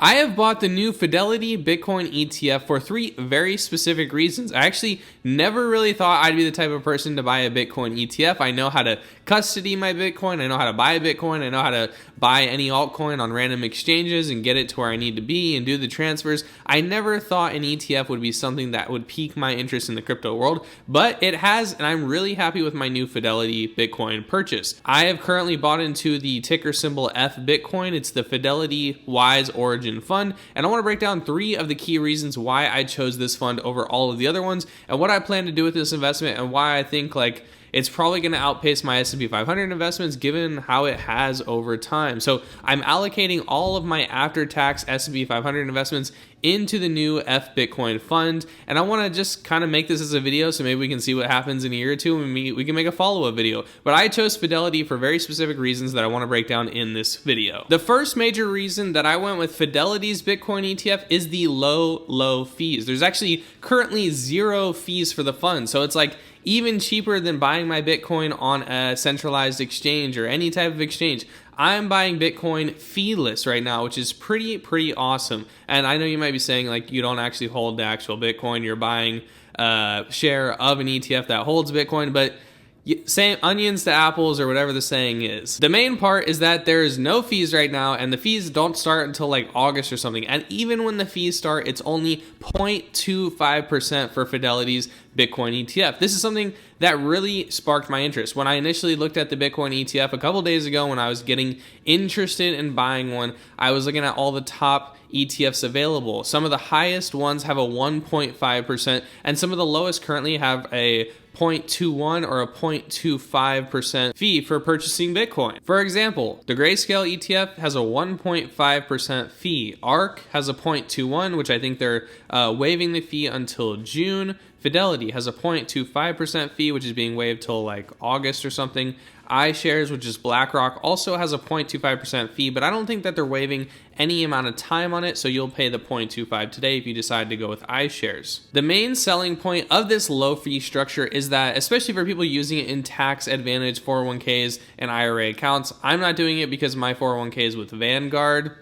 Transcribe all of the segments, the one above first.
I have bought the new Fidelity Bitcoin ETF for three very specific reasons. I actually never really thought I'd be the type of person to buy a Bitcoin ETF. I know how to custody my Bitcoin. I know how to buy Bitcoin. I know how to buy any altcoin on random exchanges and get it to where I need to be and do the transfers. I never thought an ETF would be something that would pique my interest in the crypto world, but it has, and I'm really happy with my new Fidelity Bitcoin purchase. I have currently bought into the ticker symbol FBitcoin. It's the Fidelity Wise Origin Fund, and I want to break down three of the key reasons why I chose this fund over all of the other ones and what I plan to do with this investment and why I think it's probably going to outpace my S&P 500 investments given how it has over time. So I'm allocating all of my after-tax S&P 500 investments into the new FBitcoin fund, and I want to just kind of make this as a video so maybe we can see what happens in a year or two and we can make a follow-up video. But I chose Fidelity for very specific reasons that I want to break down in this video. The first major reason that I went with Fidelity's Bitcoin ETF is the low fees. There's actually currently 0 fees for the fund, so it's even cheaper than buying my Bitcoin on a centralized exchange or any type of exchange. I'm buying Bitcoin feeless right now, which is pretty awesome. And I know you might be saying you don't actually hold the actual Bitcoin, you're buying a share of an ETF that holds Bitcoin, but same onions to apples or whatever the saying is. The main part is that there is no fees right now, and the fees don't start until August or something. And even when the fees start, it's only 0.25% for Fidelity's Bitcoin ETF. This is something that really sparked my interest. When I initially looked at the Bitcoin ETF a couple days ago when I was getting interested in buying one, I was looking at all the top ETFs available. Some of the highest ones have a 1.5%, and some of the lowest currently have a 0.21 or a 0.25% fee for purchasing Bitcoin. For example, the Grayscale ETF has a 1.5% fee. ARK has a 0.21, which I think they're waiving the fee until June. Fidelity has a 0.25% fee, which is being waived till August or something. iShares, which is Blackrock, also has a 0.25% fee, but I don't think that they're waiving any amount of time on it, so you'll pay the 0.25 today if you decide to go with iShares. The main selling point of this low fee structure is that, especially for people using it in tax advantage 401ks and IRA accounts, I'm not doing it because my 401k is with Vanguard.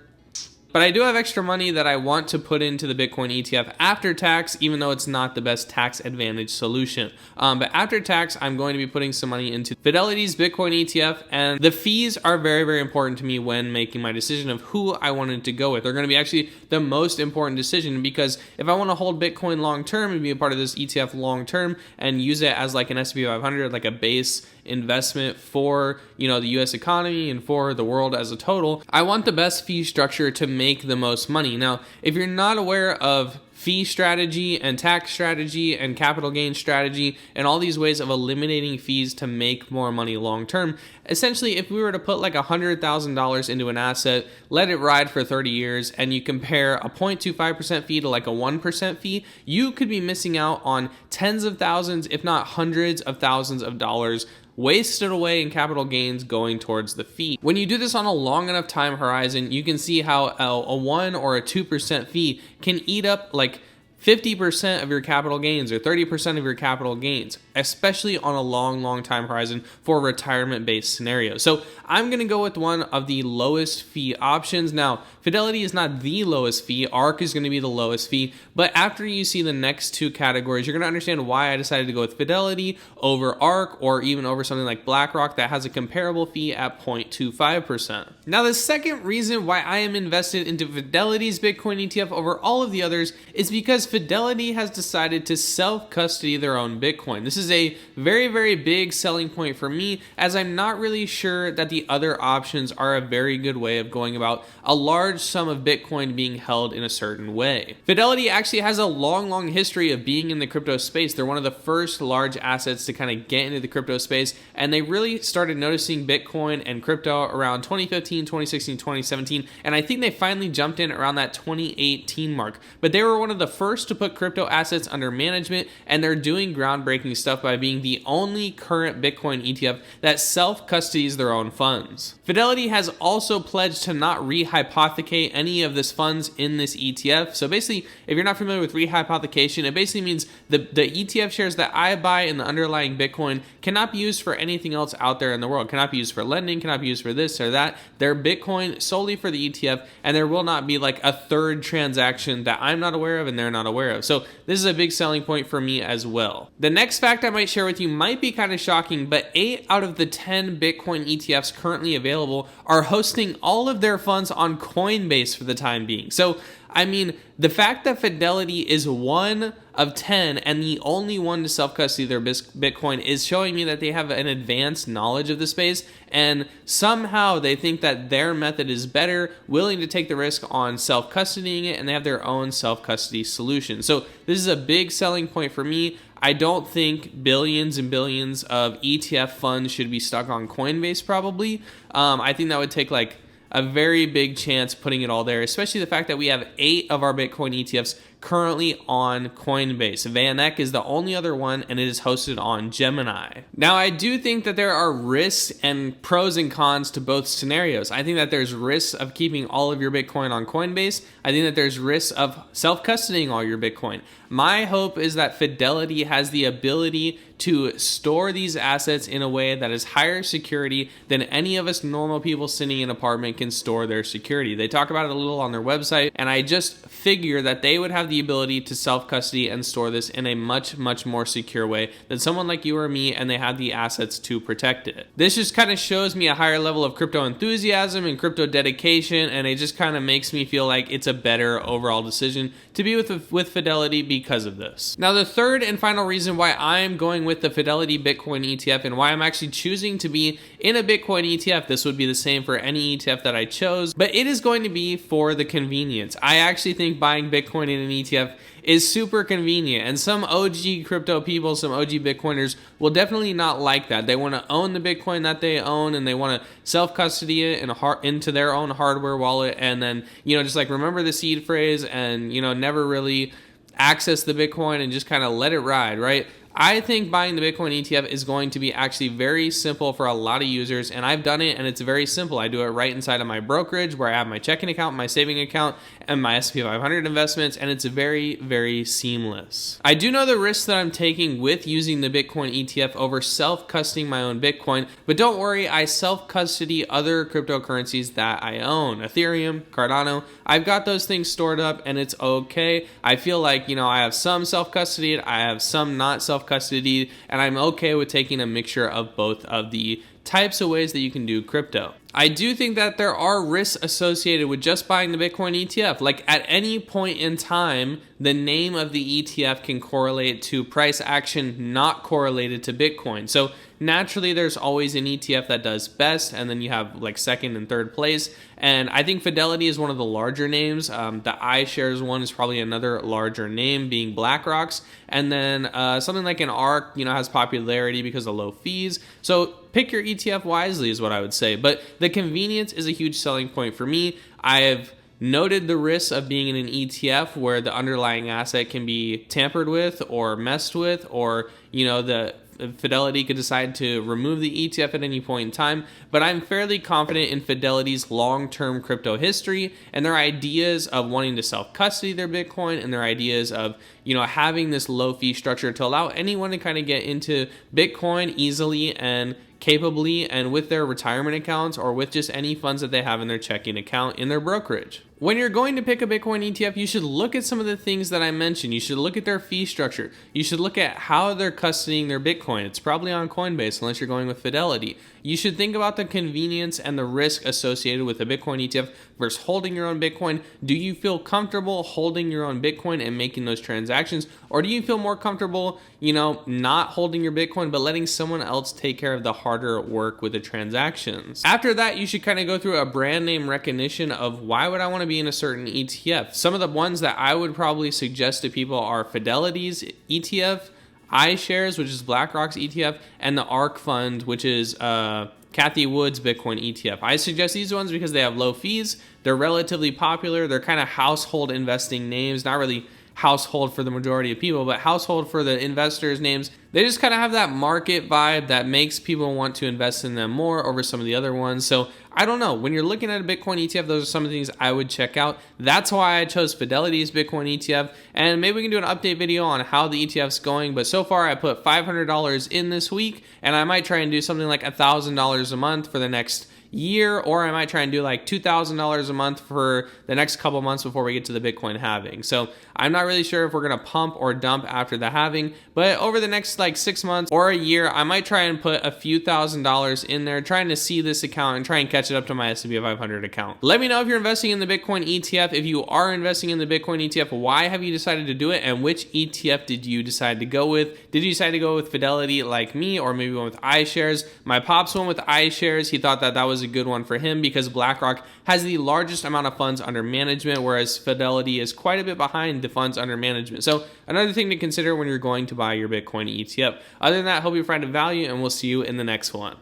But I do have extra money that I want to put into the Bitcoin ETF after tax, even though it's not the best tax advantage solution. But after tax, I'm going to be putting some money into Fidelity's Bitcoin ETF, and the fees are very important to me when making my decision of who I wanted to go with. They're going to be actually the most important decision, because if I want to hold Bitcoin long term and be a part of this ETF long term and use it as an S&P 500, a base investment for the US economy and for the world as a total, I want the best fee structure to make the most money. Now, if you're not aware of fee strategy and tax strategy and capital gain strategy and all these ways of eliminating fees to make more money long term, essentially if we were to put $100,000 into an asset, let it ride for 30 years, and you compare a 0.25% fee to a 1% fee, you could be missing out on tens of thousands, if not hundreds of thousands of dollars wasted away in capital gains going towards the fee. When you do this on a long enough time horizon, you can see how a 1 or a 2% fee can eat up 50% of your capital gains or 30% of your capital gains, especially on a long time horizon for retirement-based scenarios. So I'm going to go with one of the lowest fee options. Now, Fidelity is not the lowest fee. ARK is going to be the lowest fee. But after you see the next two categories, you're going to understand why I decided to go with Fidelity over ARK, or even over something like Blackrock that has a comparable fee at 0.25%. Now, the second reason why I am invested into Fidelity's Bitcoin ETF over all of the others is because Fidelity has decided to self-custody their own Bitcoin. This is a very big selling point for me, as I'm not really sure that the other options are a very good way of going about a large sum of Bitcoin being held in a certain way. Fidelity actually has a long history of being in the crypto space. They're one of the first large assets to kind of get into the crypto space, and they really started noticing Bitcoin and crypto around 2015, 2016, 2017, and I think they finally jumped in around that 2018 mark. But they were one of the first to put crypto assets under management, and they're doing groundbreaking stuff stuff by being the only current Bitcoin ETF that self-custodies their own funds. Fidelity has also pledged to not rehypothecate any of this funds in this ETF. So basically, if you're not familiar with rehypothecation, it basically means the ETF shares that I buy in the underlying Bitcoin cannot be used for anything else out there in the world. Cannot be used for lending, cannot be used for this or that. They're Bitcoin solely for the ETF, and there will not be like a third transaction that I'm not aware of and they're not aware of. So this is a big selling point for me as well. The next fact I might share with you might be kind of shocking, but 8 out of the 10 Bitcoin ETFs currently available are hosting all of their funds on Coinbase for the time being. So I mean, the fact that Fidelity is 1 of 10 and the only one to self-custody their Bitcoin is showing me that they have an advanced knowledge of the space, and somehow they think that their method is better, willing to take the risk on self-custodying it, and they have their own self-custody solution. So this is a big selling point for me. I don't think billions and billions of ETF funds should be stuck on Coinbase probably. I think that would take like a very big chance putting it all there, especially the fact that we have 8 of our Bitcoin ETFs currently on Coinbase. VanEck is the only other one, and it is hosted on Gemini. Now, I do think that there are risks and pros and cons to both scenarios. I think that there's risks of keeping all of your Bitcoin on Coinbase. I think that there's risks of self-custodying all your Bitcoin. My hope is that Fidelity has the ability to store these assets in a way that is higher security than any of us normal people sitting in an apartment can store their security. They talk about it a little on their website, and I just figure that they would have the ability to self-custody and store this in a much, much more secure way than someone like you or me, and they have the assets to protect it. This just kind of shows me a higher level of crypto enthusiasm and crypto dedication, and it just kind of makes me feel like it's a better overall decision to be with Fidelity because of this. Now, the third and final reason why I'm going with the Fidelity Bitcoin ETF and why I'm actually choosing to be in a Bitcoin ETF, this would be the same for any ETF that I chose, but it is going to be for the convenience. I actually think buying Bitcoin in an ETF is super convenient, and some OG crypto people, some OG Bitcoiners will definitely not like that. They want to own the Bitcoin that they own, and they want to self-custody it into their own hardware wallet, and then, just like remember the seed phrase and, never really access the Bitcoin and just kind of let it ride, right? I think buying the Bitcoin ETF is going to be actually very simple for a lot of users, and I've done it, and it's very simple. I do it right inside of my brokerage where I have my checking account, my saving account, and my S&P 500 investments, and it's very, very seamless. I do know the risks that I'm taking with using the Bitcoin ETF over self-custodying my own Bitcoin, but don't worry, I self-custody other cryptocurrencies that I own. Ethereum, Cardano, I've got those things stored up, and it's okay. I feel like, I have some self-custodied, I have some not self-custodied, and I'm okay with taking a mixture of both of the types of ways that you can do crypto. I do think that there are risks associated with just buying the Bitcoin ETF. Like at any point in time, the name of the ETF can correlate to price action not correlated to Bitcoin. So naturally, there's always an ETF that does best, and then you have like second and third place. And I think Fidelity is one of the larger names. The iShares one is probably another larger name, being Blackrock's. And then something like an ARK, has popularity because of low fees. So pick your ETF wisely is what I would say. But the convenience is a huge selling point for me. I've noted the risks of being in an ETF where the underlying asset can be tampered with or messed with, or, the Fidelity could decide to remove the ETF at any point in time, but I'm fairly confident in Fidelity's long-term crypto history and their ideas of wanting to self-custody their Bitcoin, and their ideas of, having this low fee structure to allow anyone to kind of get into Bitcoin easily and capably, and with their retirement accounts or with just any funds that they have in their checking account in their brokerage. When you're going to pick a Bitcoin ETF, you should look at some of the things that I mentioned. You should look at their fee structure. You should look at how they're custodying their Bitcoin. It's probably on Coinbase unless you're going with Fidelity. You should think about the convenience and the risk associated with a Bitcoin ETF versus holding your own Bitcoin. Do you feel comfortable holding your own Bitcoin and making those transactions? Or do you feel more comfortable, not holding your Bitcoin, but letting someone else take care of the harder work with the transactions? After that, you should kind of go through a brand name recognition of why would I want to be in a certain ETF. Some of the ones that I would probably suggest to people are Fidelity's ETF, iShares, which is BlackRock's ETF, and the ARK Fund, which is Cathie Wood's Bitcoin ETF. I suggest these ones because they have low fees, they're relatively popular, they're kind of household investing names, not really household for the majority of people, but household for the investors' names. They just kind of have that market vibe that makes people want to invest in them more over some of the other ones. So I don't know. When you're looking at a Bitcoin ETF, those are some of the things I would check out. That's why I chose Fidelity's Bitcoin ETF. And maybe we can do an update video on how the ETF's going. But so far, I put $500 in this week, and I might try and do something like $1,000 a month for the next year, or I might try and do like $2,000 a month for the next couple months before we get to the Bitcoin halving. So I'm not really sure if we're going to pump or dump after the halving, but over the next like 6 months or a year, I might try and put a few $1,000s in there, trying to see this account and try and catch it up to my S&P 500 account. Let me know if you're investing in the Bitcoin ETF. If you are investing in the Bitcoin ETF, why have you decided to do it, and which ETF did you decide to go with? Did you decide to go with Fidelity like me, or maybe one with iShares? My pops went with iShares. He thought that that was a good one for him because BlackRock has the largest amount of funds under management, whereas Fidelity is quite a bit behind the funds under management. So another thing to consider when you're going to buy your Bitcoin ETF. Other than that, hope you find a value, and we'll see you in the next one.